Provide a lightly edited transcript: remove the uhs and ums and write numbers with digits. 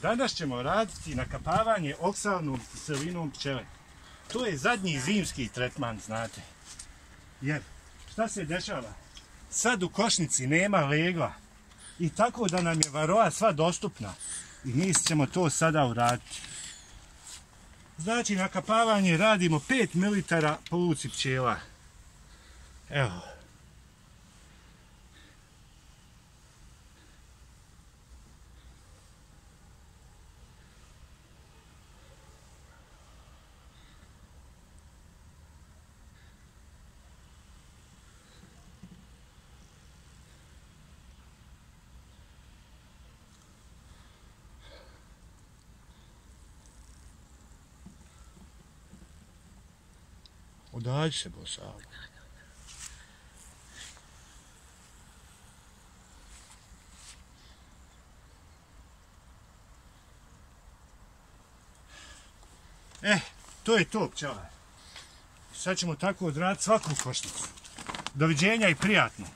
Danas ćemo raditi nakapavanje oksalnom kiselinom pčele. To je zadnji zimski tretman, znate. Jer, šta se dešava? Sad u košnici nema legla. I tako da nam je varoa sva dostupna. I mi ćemo to sada uraditi. Znači, nakapavanje radimo 5 ml po luci pčela. Evo. Udalji se, Bosavko. To je to, pčela. Sad ćemo tako odraditi svaku košnicu. Doviđenja i prijatno.